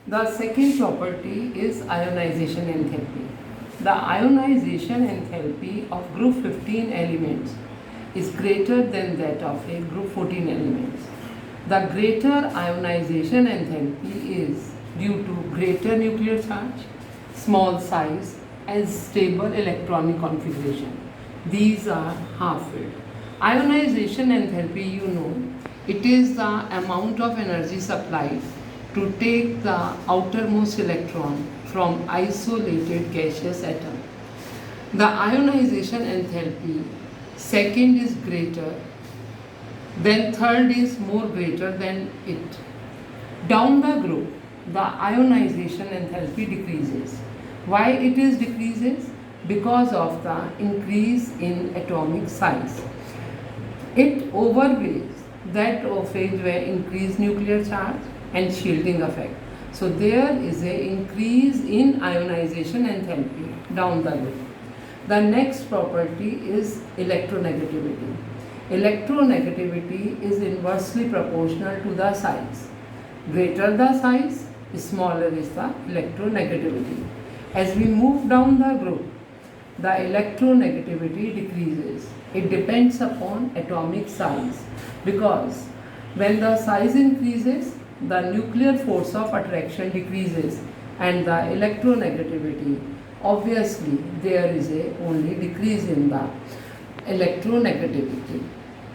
The second property is ionization enthalpy. The ionization enthalpy of group 15 elements is greater than that of a group 14 elements. The greater ionization enthalpy is due to greater nuclear charge, small size, and stable electronic configuration. These are half-filled. Ionization enthalpy, you know, it is the amount of energy supplied to take the outermost electron from isolated gaseous atom. The ionization enthalpy, second is greater, then third is more greater than it. Down the group, the ionization enthalpy decreases. Why it is decreases? Because of the increase in atomic size. It overweighs that of a increased nuclear charge and shielding effect. So there is an increase in ionization enthalpy down the group. The next property is electronegativity. Electronegativity is inversely proportional to the size. Greater the size, smaller is the electronegativity. As we move down the group, the electronegativity decreases. It depends upon atomic size, because when the size increases, the nuclear force of attraction decreases and the electronegativity, obviously there is a only decrease in the electronegativity.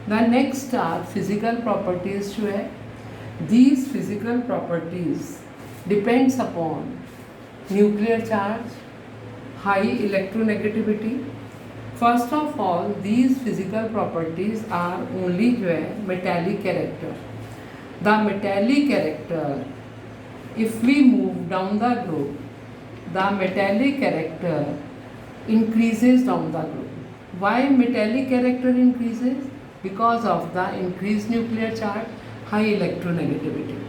The next are physical properties जो है. These physical properties depends upon nuclear charge, high electronegativity. First of all, these physical properties are only जो है metallic character. The metallic character, if we move down the group, the metallic character increases down the group. Why metallic character increases? Because of the increased nuclear charge, high electronegativity.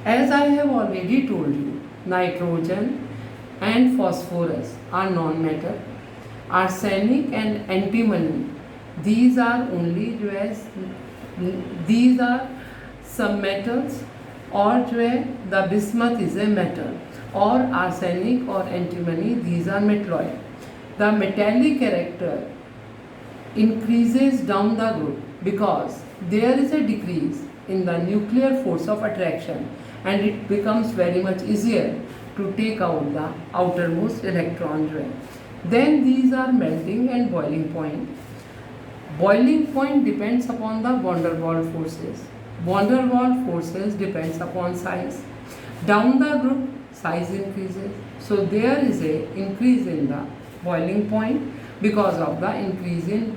As I have already told you, nitrogen and phosphorus are non-metal. Arsenic and antimony, these are only these are some metals, or the bismuth is a metal, or arsenic or antimony, these are metalloid. The metallic character increases down the group because there is a decrease in the nuclear force of attraction, and it becomes very much easier to take out the outermost electron. Then these are melting and boiling point. Boiling point depends upon the van der Waals forces. Van der Waals forces depends upon size. Down the group, size increases. So there is a increase in the boiling point because of the increase in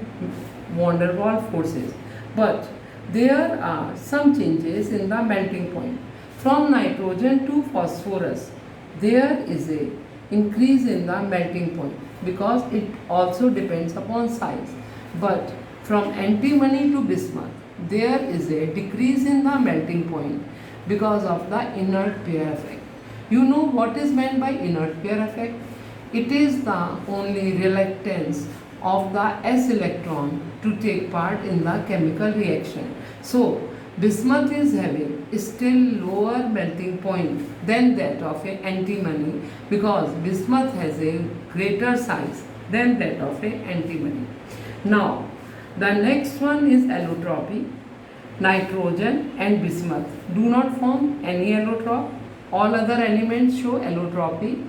van der Waals forces. But there are some changes in the melting point. From nitrogen to phosphorus, there is a increase in the melting point because it also depends upon size. But from antimony to bismuth, there is a decrease in the melting point because of the inert pair effect. You know what is meant by inert pair effect? It is the only reluctance of the s electron to take part in the chemical reaction. So bismuth is having still lower melting point than that of a antimony because bismuth has a greater size than that of a antimony. Now the next one is allotropy. Nitrogen and bismuth do not form any allotrop. All other elements show allotropy.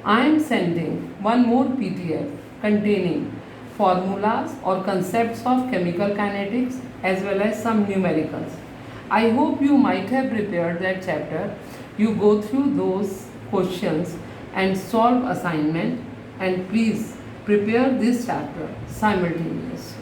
I am sending one more PDF containing formulas or concepts of chemical kinetics as well as some numericals. I hope you might have prepared that chapter. You go through those questions and solve assignment, and please prepare this chapter simultaneously.